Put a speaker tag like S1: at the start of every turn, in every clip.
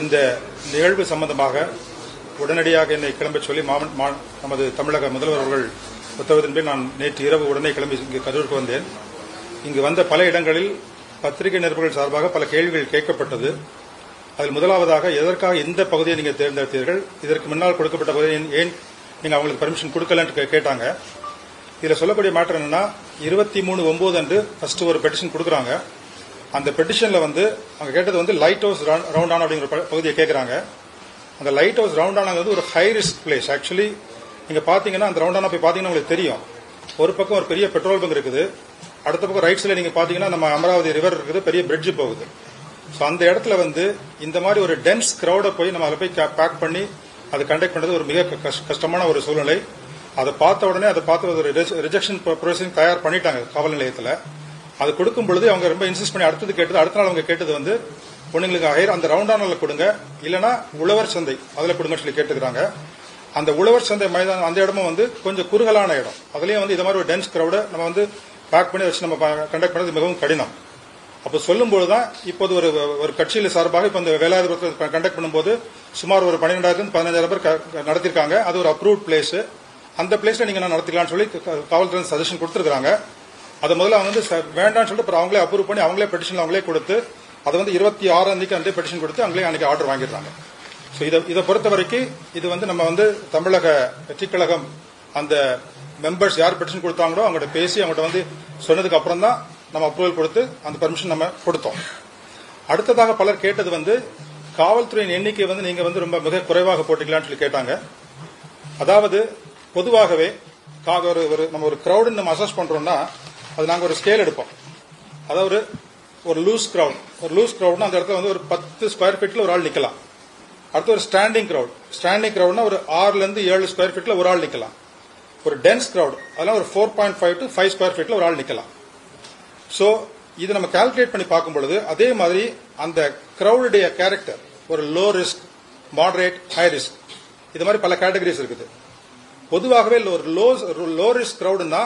S1: இந்த நிகழ்வு சம்பந்தமாக உடனடியாக என்னை கிளம்ப சொல்லி நமது தமிழக முதல்வர் அவர்கள் உத்தரவின்படி நான் நேற்று இரவு உடனே கிளம்பி இங்கு கரூருக்கு வந்தேன். இங்கு வந்த பல இடங்களில் பத்திரிகை நிருபர்கள் சார்பாக பல கேள்விகள் கேட்கப்பட்டது. அதில் முதலாவதாக எதற்காக இந்த பகுதியை நீங்கள் தேர்ந்தெடுத்தீர்கள், இதற்கு முன்னால் கொடுக்கப்பட்ட பகுதியை ஏன் நீங்கள் அவங்களுக்கு பர்மிஷன் கொடுக்கலன்னு கேட்டாங்க. இதில் சொல்லக்கூடிய மேட்டர் என்னன்னா 23/9 அன்று ஃபர்ஸ்ட் ஒரு பெட்டிஷன் கொடுக்குறாங்க. அந்த பெட்டிஷன்ல அவங்க கேட்டது லைட் ஹவுஸ் ரவுண்டானா அப்படிங்கிற பகுதியை கேட்கறாங்க. அந்த லைட் ஹவுஸ் ரவுண்டானா ஒரு ஹை ரிஸ்க் பிளேஸ். ஆக்சுவலி நீங்க பாத்தீங்கன்னா அந்த ரவுண்டானா போய் பாத்தீங்கன்னா உங்களுக்கு தெரியும். ஒரு பக்கம் ஒரு பெரிய பெட்ரோல் பங்க் இருக்குது, அடுத்த பக்கம் ரைட் சைட்ல நீங்க பாத்தீங்கன்னா நம்ம அமராவதி ரிவர் இருக்குது, பெரிய பிரிட்ஜ் போகுது. ஸோ அந்த இடத்துல இந்த மாதிரி ஒரு டென்ஸ் கிரௌட போய் நம்ம அதை போய் பேக் பண்ணி அதை கண்டக்ட் பண்றது ஒரு மிக கஷ்டமான ஒரு சூழ்நிலை. அதை பார்த்த உடனே ஒரு ரிஜெக்ஷன் ப்ரொசீஜர் தயார் பண்ணிட்டாங்க காவல் நிலையத்தில். அது கொடுக்கும் பொழுது அவங்க ரொம்ப இன்சிஸ்ட் பண்ணி அடுத்தது கேட்டது. அடுத்த நாள் அவங்க கேட்டது பொண்ணுங்களுக்கு அந்த ரவுண்டானில் கொடுங்க, இல்லைன்னா உழவர் சந்தை அதில் கொடுங்கன்னு சொல்லி கேட்டுக்கிறாங்க. அந்த உழவர் சந்தை மைதானம் அந்த இடமும் கொஞ்சம் குறுகலான இடம். அதுலயும் இது மாதிரி ஒரு டென்ஸ் கிரௌட நம்ம பேக் பண்ணி வச்சு நம்ம கண்டக்ட் பண்ணது மிகவும் கடினம். அப்போ சொல்லும்போதுதான் இப்போது ஒரு கட்சியில் சார்பாக இப்போ இந்த வேலாயுதபுரத்தில் கண்டக்ட் பண்ணும்போது சுமார் ஒரு 12,000 15,000 பேர் நடத்திருக்காங்க. அது ஒரு அப்ரூவ்ட் பிளேஸ். அந்த பிளேஸ்ல நீங்க நடத்திக்கலாம்னு சொல்லி காவல்துறை சஜஷன் கொடுத்திருக்காங்க. அதை முதல்ல அவங்க வேண்டாம்னு சொல்லிட்டு அவங்களே அப்ரூவ் பண்ணி அவங்களே பெட்டிஷன் அவங்களே கொடுத்து அதை 26 அன்னைக்கு அந்த பெட்டிஷன் கொடுத்து அவங்களே அன்னைக்கு ஆர்டர் வாங்கிடுறாங்க. ஸோ இதை பொறுத்த வரைக்கும் இது நம்ம தமிழக வெற்றி கழகம் அந்த மெம்பர்ஸ் யார் பெட்டிஷன் கொடுத்தாங்களோ அவங்கள்ட்ட பேசி அவங்கள்ட்ட சொன்னதுக்கு அப்புறம் தான் நம்ம அப்ரூவல் கொடுத்து அந்த பெர்மிஷன் நம்ம கொடுத்தோம். அடுத்ததாக பலர் கேட்டது காவல்துறையின் எண்ணிக்கை நீங்க ரொம்ப மிக குறைவாக போட்டீங்களான்னு சொல்லி கேட்டாங்க. அதாவது பொதுவாகவே நம்ம ஒரு கிரௌடு நம்ம அசஸ் பண்றோம்னா அது நாங்க ஒரு ஸ்கேல் எடுப்போம். அதாவது ஒரு லூஸ் கிரௌட்னா அந்த இடத்துல ஒரு 10 ஸ்கொயர் ஃபீட்ல ஒரு ஆள் நிக்கலாம். அடுத்து ஒரு ஸ்டாண்டிங் கிரௌட்னா ஒரு 6 to 7 ஸ்கொயர் ஃபீட்ல ஒரு ஆள் நிக்கலாம். ஒரு டென்ஸ் கிரௌட் அதெல்லாம் ஒரு 4.5 to 5 ஸ்கொயர் ஃபீட்ல ஒரு ஆள் நிக்கலாம். சோ இது நம்ம கால்குலேட் பண்ணி பார்க்கும் பொழுது அதே மாதிரி அந்த கிரௌடுடைய கேரக்டர் ஒரு low risk, moderate, high risk, இது மாதிரி பல கேட்டகரிஸ் இருக்குது. பொதுவாகவே ஒரு லோ ரிஸ்க் கிரௌடுனா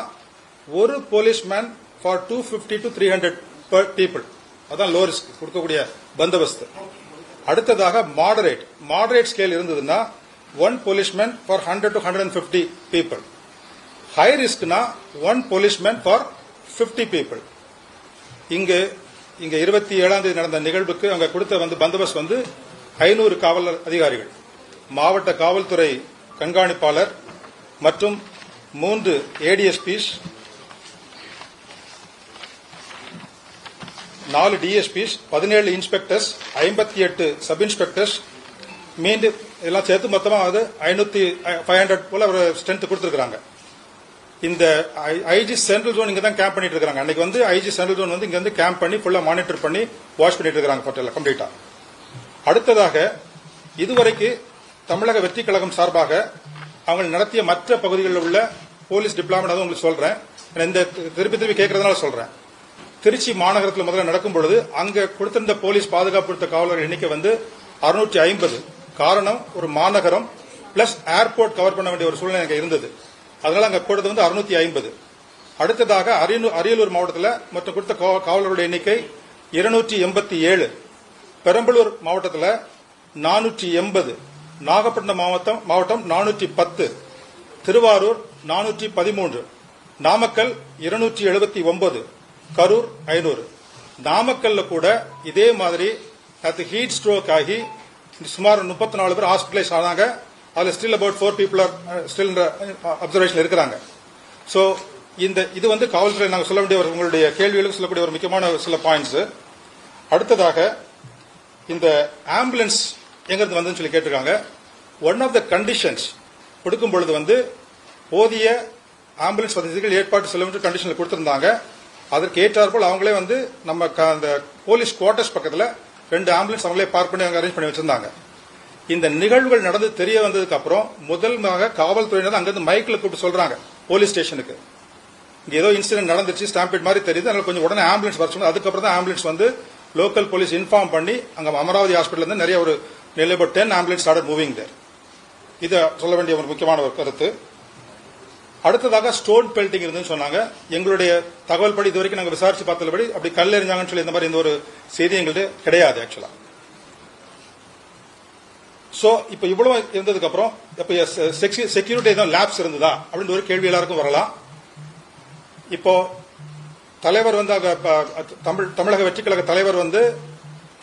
S1: ஒரு போலீஸ்மேன் ஃபார் 250 to 300 பீப்புள், அதான் லோ ரிஸ்க் கொடுக்கக்கூடிய பந்தோபஸ்து. அடுத்ததாக மாடரேட் ஸ்கேல் இருந்ததுன்னா 1 policeman for 100 to 150 people. High ரிஸ்க்னா 1 போலீஸ்மேன் ஃபார் 50 பீப்புள். இங்க 27ஆம் தேதி நடந்த நிகழ்வுக்கு அவங்க கொடுத்த பந்தோபஸ்த் 500 காவல் அதிகாரிகள், மாவட்ட காவல்துறை கண்காணிப்பாளர் மற்றும் 3 ADSPs, 4 DSPs, 17 inspectors, 58 sub inspectors, மீண்டும் எல்லாம் சேர்த்து மொத்தமா 500 போல ஒரு ஸ்ட்ரென்த் கொடுத்திருக்காங்க. இந்த ஐஜி சென்ட்ரல் ஜோன் இங்க தான் கேம்ப் பண்ணிட்டு இருக்காங்க. அன்னைக்கு ஐஜி சென்ட்ரல் ஜோன் இங்க கேம்ப் பண்ணி ஃபுல்லா மானிட்டர் பண்ணி வாட்ச் பண்ணிட்டு இருக்காங்க பட்டேல கம்ப்ளீட்டா. அடுத்ததாக இதுவரைக்கும் தமிழக வெற்றி கழகம் சார்பாக அவங்க நடத்திய மற்ற பகுதிகளில் உள்ள போலீஸ் டிப்ளாய்மெண்ட் உங்களுக்கு சொல்றேன். இந்த திருப்பி கேட்கறதுனால சொல்றேன். திருச்சி மாநகரத்தில் முதல்ல நடக்கும் பொழுது அங்க கொடுத்திருந்த போலீஸ் பாதுகாப்பு கொடுத்த காவலர்கள் எண்ணிக்கை 650. காரணம் ஒரு மாநகரம் பிளஸ் ஏர்போர்ட் கவர் பண்ண வேண்டிய ஒரு சூழ்நிலை அங்க இருந்தது. அதனால அங்க போட்டது 650. அடுத்ததாக அரியலூர் மாவட்டத்தில் மொத்தம் கொடுத்த காவலர்களுடைய எண்ணிக்கை 287. பெரம்பலூர் மாவட்டத்தில் 480, நாகப்பட்டினம் மாவட்டம் 410, திருவாரூர் 413, நாமக்கல் 279, கரூர் 500. நாமக்கல்ல கூட இதே மாதிரி ஹீட் ஸ்ட்ரோக் ஆகி சுமார் 34 பேர் ஹாஸ்பிட்டலைஸ் ஆனாங்க. அதுல still about 4 people still observation இருக்கிறாங்க. சோ இது காவல்துறை நாங்க சொல்ல வேண்டிய உங்களுடைய கேள்விகளுக்கு சொல்லக்கூடிய ஒரு முக்கியமான சில பாயிண்ட்ஸ். அடுத்ததாக இந்த ஆம்புலன்ஸ் எங்கிருந்து வந்து சொல்லி கேட்டிருக்காங்க. ஒன் ஆஃப் த கண்டிஷன்ஸ் கொடுக்கும் பொழுது போதிய ஆம்புலன்ஸ் வசதிகள் ஏற்பாடு செல்லும் கண்டிஷன்ல கொடுத்திருந்தாங்க. அதற்கு ஏற்றாற்போல் அவங்களே நம்ம அந்த போலீஸ் குவார்டர்ஸ் பக்கத்தில் 2 ஆம்புலன்ஸ் அவங்களே பார்க் பண்ணி அரேஞ்ச் பண்ணி வச்சிருந்தாங்க. இந்த நிகழ்வுகள் நடந்து தெரிய வந்ததுக்கு அப்புறம் முதல்மாக காவல்துறையினர் அங்கிருந்து மைக்ல கூப்பிட்டு சொல்றாங்க போலீஸ் ஸ்டேஷனுக்கு, இங்க ஏதோ இன்சிடென்ட் நடந்துச்சு, ஸ்டாம்பிட் மாதிரி தெரியுது, அதனால கொஞ்சம் உடனே ஆம்புலன்ஸ் வர சொன்னது. அதுக்கப்புறம் தான் ஆம்புலன்ஸ் லோக்கல் போலீஸ் இன்ஃபார்ம் பண்ணி அங்க அமராவதி ஹாஸ்பிட்டல் இருந்து நிறைய ஒரு 10 ஆம்புலன்ஸ் ஸ்டார்டட் மூவிங் தேர். இதை சொல்ல வேண்டிய ஒரு முக்கியமான ஒரு கருத்து. அடுத்ததாக ஸ்டோன் பெல்டிங் இருந்துன்னு சொன்னாங்க. எங்களுடைய தகவல் படி இதுவரைக்கும் நாங்கள் விசாரிச்சு பார்த்தபடி அப்படி கல் எறிஞ்சாங்கன்னு சொல்லி இந்த மாதிரி எந்த ஒரு செய்தி எங்களுக்கு கிடையாது. ஆக்சுவலா சோ இப்ப இவ்வளவு இருந்ததுக்கு அப்புறம் இப்ப செக்யூரிட்டி ஏதோ லேப்ஸ் இருந்ததா அப்படின்னு ஒரு கேள்வி எல்லாருக்கும் வரலாம். இப்போ தலைவர் வந்து தமிழக வெற்றி கழக தலைவர் வந்து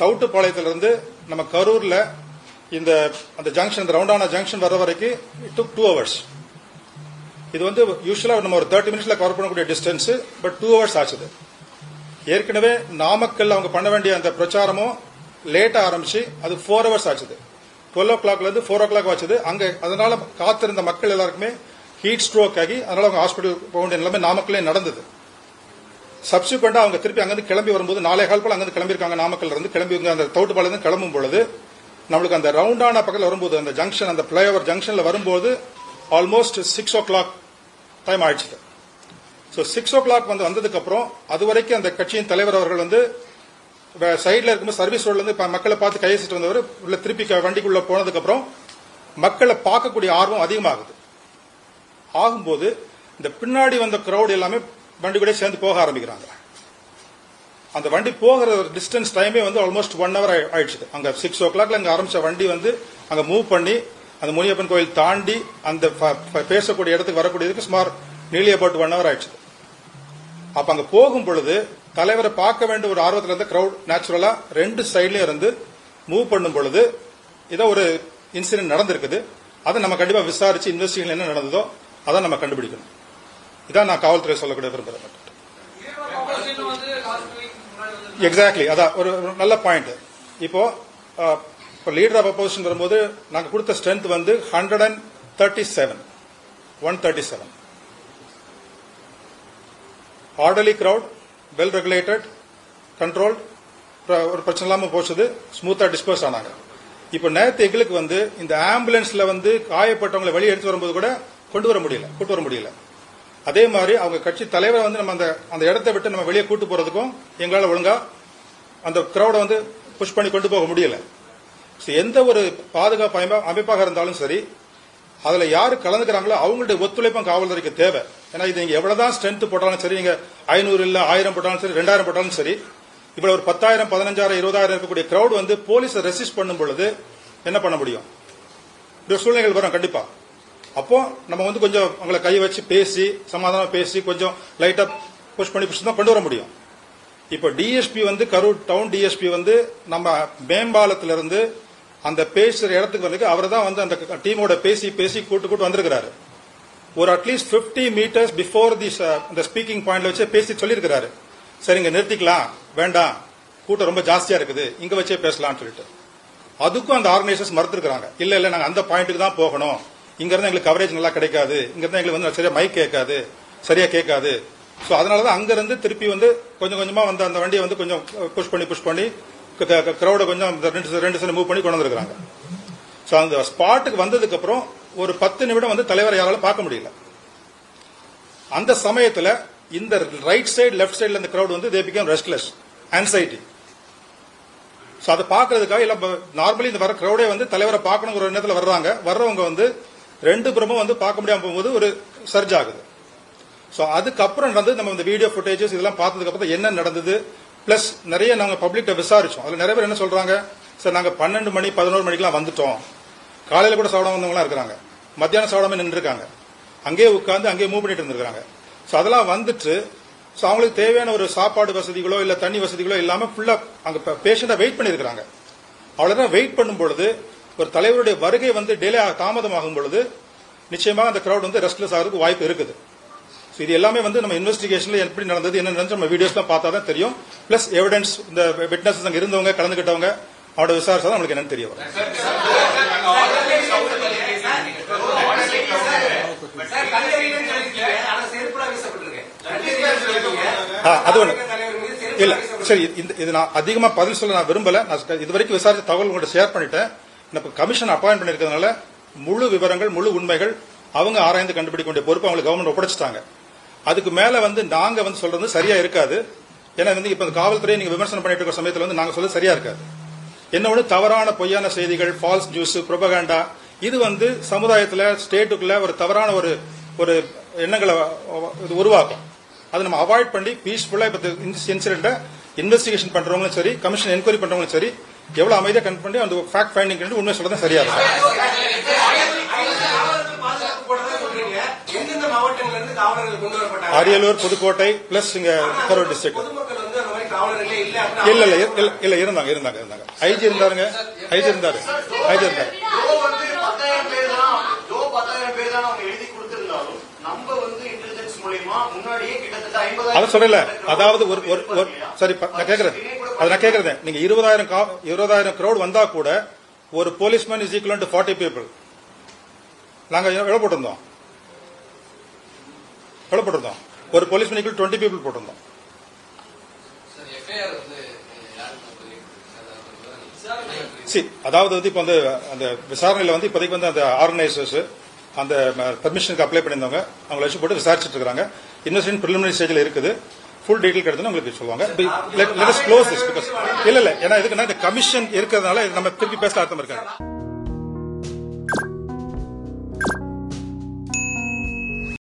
S1: தவுட்டுப்பாளையத்திலிருந்து நம்ம கரூர்ல இந்த அந்த ஜங்ஷன் ரவுண்டான ஜங்ஷன் வர வரைக்கும் இட் டுக் 2 hours. இது வந்து யூஸ்வலா நம்ம ஒரு 30 minutesல கவர் பண்ணக்கூடிய டிஸ்டன்ஸ், பட் 2 hours ஆச்சுது. ஏற்கனவே நாமக்கல் அவங்க பண்ண வேண்டிய அந்த பிரச்சாரமும் லேட்டா ஆரம்பிச்சு அது 4 hours ஆச்சுது. 12 o'clockல இருந்து 4 o'clock ஆச்சுது. அங்க அதனால காத்திருந்த மக்கள் எல்லாருக்குமே ஹீட் ஸ்ட்ரோக் ஆகி அதனால அவங்க ஹாஸ்பிட்டல் போக வேண்டிய நிலைமை நாமக்கல்லே நடந்தது. சப்சிக்வெண்டா அவங்க திருப்பி அங்கிருந்து கிளம்பி வரும்போது 4:15 போல அங்கிருந்து கிளம்பியிருக்காங்க. நாமக்கல்ல இருந்து கிளம்பி அந்த தவுட்டுப்பாளையம் இருந்து கிளம்பும் பொழுது நம்மளுக்கு அந்த ரவுண்டான பக்கத்தில் வரும்போது அந்த ஜங்ஷன் அந்த பிளைஓவர் ஜங்ஷன்ல வரும்போது ஆல்மோஸ்ட் 6 o'clock டைம் ஆயிடுச்சு. ஸோ 6 o'clock வந்ததுக்கு அப்புறம் அது வரைக்கும் அந்த கட்சியின் தலைவர் அவர்கள் வந்து சைட்ல இருக்கும்போது சர்வீஸ் ரோட்ல இருந்து மக்களை பார்த்து கையசிட்டு வந்தவர் உள்ள திருப்பி வண்டிக்குள்ள போனதுக்கு அப்புறம் மக்களை பார்க்கக்கூடிய ஆர்வம் அதிகமாகுது. ஆகும்போது இந்த பின்னாடி வந்த கிரௌட் எல்லாமே வண்டி கூட சேர்ந்து போக ஆரம்பிக்கிறாங்க. அந்த வண்டி போகிற டிஸ்டன்ஸ் டைமே வந்து ஆல்மோஸ்ட் 1 hour ஆயிடுச்சு. அங்க 6 o'clockல அங்க ஆரம்பிச்ச வண்டி வந்து அங்க மூவ் பண்ணி அந்த முனியப்பன் கோயில் தாண்டி அந்த பேசக்கூடிய இடத்துக்கு வரக்கூடியதுக்கு சுமார் நியர்லி அபவுட் 1 hour ஆயிடுச்சு. அப்ப அங்க போகும் பொழுது தலைவரை பார்க்க வேண்டிய ஒரு ஆர்வத்தில் இருந்த கிரௌட் நேச்சுரலா 2 சைட்லயும் இருந்து மூவ் பண்ணும் பொழுது ஏதோ ஒரு இன்சிடென்ட் நடந்திருக்குது. அதை நம்ம கண்டிப்பா விசாரிச்சு இன்வெஸ்டிகேஷன் என்ன நடந்ததோ அதை நம்ம கண்டுபிடிக்கணும். இதான் நான் காவல்துறை சொல்லக்கூடிய விரும்புகிறேன். எக்ஸாக்ட்லி, அதான் ஒரு நல்ல பாயிண்ட். இப்போ லீடர் ஆஃப் அப்போசிஷன் வரும்போது நாங்க கொடுத்த ஸ்ட்ரென்த் வந்து 137 orderly crowd, well regulated, controlled, ஒரு பிரச்சனை இல்லாம போச்சது, ஸ்மூத்தா டிஸ்போஸ் ஆனாங்க. இப்ப நேரத்து எங்களுக்கு வந்து இந்த ஆம்புலன்ஸ்ல வந்து காயப்பட்டவங்களை வெளியே எடுத்து வரும்போது கூட கூட்டு வர முடியல. அதே மாதிரி அவங்க கட்சி தலைவர் வந்து நம்ம அந்த இடத்தை விட்டு நம்ம வெளியே கூட்டு போறதுக்கும் எங்களால ஒழுங்கா அந்த கிரௌடை வந்து புஷ் பண்ணி கொண்டு போக முடியல. எந்த ஒரு பாதுகாப்பு அமைப்பாக இருந்தாலும் சரி, அதுல யாரு கலந்துக்கிறாங்களோ அவங்களுடைய ஒத்துழைப்பும் காவல்துறைக்கு தேவை. ஏன்னா இது நீங்க எவ்வளவுதான் ஸ்ட்ரென்த் போட்டாலும் சரி, நீங்க 500 இல்ல 1000 போட்டாலும் சரி, 2000 போட்டாலும் சரி, இவ்வளவு ஒரு 10,000 15,000 20,000 இருக்கக்கூடிய கிரௌட் வந்து போலீஸை ரெசிஸ்ட் பண்ணும் பொழுது என்ன பண்ண முடியும்? இந்த சூழ்நிலைகள் வரும் கண்டிப்பா. அப்போ நம்ம வந்து கொஞ்சம் அவங்களை கை வச்சு பேசி சமாதானம் பேசி கொஞ்சம் லைட்டா புஷ் பண்ணி தான் கொண்டு வர முடியும். இப்போ டிஎஸ்பி வந்து கரூர் டவுன் டிஎஸ்பி வந்து நம்ம மேம்பாலத்திலிருந்து அந்த பேசுற இடத்துக்கு வந்து அவர் தான் வந்து அந்த டீமோட பேசி கூட்டு வந்திருக்கிறாரு. ஒரு அட்லீஸ்ட் 50 meters பிஃபோர் இந்த ஸ்பீக்கிங் பாயிண்ட்ல வச்சு பேசி சொல்லியிருக்கிறாரு. சரி, இங்க நிறுத்திக்கலாம், வேண்டாம், கூட்டம் ரொம்ப ஜாஸ்தியா இருக்குது, இங்க வச்சே பேசலாம்னு சொல்லிட்டு. அதுக்கும் அந்த ஆர்கனைசர்ஸ் மறுத்திருக்காங்க. இல்ல நாங்க அந்த பாயிண்ட்டுக்கு தான் போகணும், இங்க இருந்து எங்களுக்கு கவரேஜ் நல்லா கிடைக்காது, இங்க இருந்து எங்களுக்கு வந்து சரியா மைக் கேட்காது, சரியா கேட்காது. சோ அதனாலதான் அங்க இருந்து திருப்பி வந்து கொஞ்சம் கொஞ்சமா வந்து அந்த வண்டியை வந்து கொஞ்சம் புஷ் பண்ணி கிரௌட கொஞ்சம் 2 சைடு மூவ் பண்ணி கொண்டு வந்திருக்காங்க. சோ அந்த ஸ்பாட்டுக்கு வந்ததுக்கு அப்புறம் ஒரு 10 நிமிடம் வந்து தலைவரை யாராலும் பார்க்க முடியல. அந்த சமயத்துல இந்த ரைட் சைடு லெப்ட் சைடுல இந்த கிரௌட் வந்து they become restless, anxiety. So அதை பாக்குறதுக்காக இல்ல நார்மலி இந்த வர கிரௌடே வந்து தலைவரை பார்க்கணுங்கிற எண்ணத்துல வர்றவங்க வந்து 2 புறமும் வந்து பார்க்க முடியாம போகும்போது ஒரு சர்ஜ் ஆகுது. சோ அதுக்கப்புறம் நடந்து நம்ம இந்த வீடியோ ஃபுட்டேஜஸ் இதெல்லாம் பார்த்ததுக்கு அப்புறம் என்ன நடந்தது, பிளஸ் நிறைய நாங்க பப்ளிக்ட விசாரிச்சோம். அதுல நிறைய பேர் என்ன சொல்றாங்க, சார் நாங்க 12 மணி 11 மணிக்கெல்லாம் வந்துட்டோம், காலையில கூட சாப்பிடாம வந்தவங்க இருக்கிறாங்க, மத்தியானம் சாப்பிடாம நின்று இருக்காங்க, அங்கேயே உட்கார்ந்து அங்கேயே மூவ் பண்ணிட்டு இருந்திருக்காங்க. சோ அதெல்லாம் வந்துட்டு சோ அவங்களுக்கு தேவையான ஒரு சாப்பாடு வசதிகளோ இல்ல தண்ணி வசதிகளோ இல்லாம ஃபுல்லா அங்க பேஷண்டா வெயிட் பண்ணிருக்காங்க. அவ்வளவுதான் வெயிட் பண்ணும் பொழுது ஒரு தலைவருடைய வருகை வந்து டிலே தாமதமாகும் பொழுது நிச்சயமாக அந்த கிரௌட் வந்து ரெஸ்ட்லெஸ் ஆகிறதுக்கு வாய்ப்பு இருக்குது. இது எல்லாமே வந்து நம்ம இன்வெஸ்டிகேஷன்ல எப்படி நடந்தது என்ன நடந்துச்சு நம்ம வீடியோஸ்லாம் பார்த்தா தான் தெரியும். பிளஸ் எவிடன்ஸ் இந்த விட்னஸஸ் அங்க இருந்தவங்க கலந்துகிட்டவங்க அவரோட விசாரிச்சா நம்மளுக்கு என்னன்னு தெரிய வரும். அது ஒண்ணு இல்ல. சரி, இது நான் அதிகமா பதில் சொல்ல நான் விரும்பல. நான் இதுவரைக்கும் விசாரிச்ச தகவல் உங்கள்கிட்ட ஷேர் பண்ணிட்டேன். இப்ப கமிஷன் அப்பாயிண்ட் பண்ணிருக்கிறதுனால முழு விவரங்கள் முழு உண்மைகள் அவங்க ஆராய்ந்து கண்டுபிடிக்க வேண்டிய பொறுப்பு அவங்களுக்கு கவர்மெண்ட் ஒப்படைச்சிட்டாங்க. அதுக்கு மேல வந்து நாங்க வந்து சொல்றது சரியா இருக்காது. ஏன்னா வந்து இப்ப காவல்துறையை நீங்க விமர்சனம் பண்ணிட்டு இருக்கிற சமயத்துல வந்து நாங்க சொல்றது சரியா இருக்காது. என்ன ஒண்ணு தவறான பொய்யான செய்திகள், ஃபால்ஸ் நியூஸ், புரோபகண்டா, இது வந்து சமுதாயத்துல ஸ்டேட்டுக்குள்ள ஒரு தவறான ஒரு எண்ணங்களை உருவாக்கும். அதை நம்ம அவாய்ட் பண்ணி பீஸ்ஃபுல்லா இப்ப இன்சிடென்ட் இன்வெஸ்டிகேஷன் பண்றவங்களும் சரி, கமிஷன் என்கொயரி பண்றவங்களும் சரி, எவ்வளவு அமைதியா கன்ஃபர்ம் பண்ணி அந்த ஃபேக்ட் ஃபைண்டிங் உண்மை சொல்றதா சரியா இருக்கும். அரியலூர், புதுக்கோட்டை பிளஸ் இங்க கரூர் டிஸ்ட்ரிக்ட். இல்ல இல்ல இல்ல இருந்தாங்க இருந்தாங்க இருந்தாங்க ஐஜி இருந்தாருங்க. ஐஜி இருந்தாரு. அத சொல்லல. அதாவது ஒரு சரி நான் கேக்குறேன் நீங்க 20,000 crowd வந்தா கூட ஒரு policeman is equal to 40 people. நாங்க எவ்வளவு போட்டிருந்தோம்? ஒரு போலீஸ்மேன் ஈக்குவல் 20 people போட்டிருந்தோம். அதாவது வந்து இப்ப வந்து அந்த விசாரணையில வந்து இப்போதைக்கு வந்து அந்த ஆர்கனைசர்ஸ் அந்த பெர்மிஷனுக்கு அப்ளை பண்ணியிருந்தவங்க அவங்களை வச்சு போட்டு விசாரிச்சுட்டு இருக்காங்க. இன்வெஸ்டிகேஷன் பிரிலிமினரி ஸ்டேஜ்ல இருக்குது. ஃபுல் டீடைல் கிடைச்சுன்னா உங்களுக்கு சொல்லுவாங்க. Let us close this because இல்ல ஏன்னா இதுக்கு கமிஷன் இருக்கிறதுனால நம்ம திருப்பி பேச அர்த்தம் இருக்காங்க.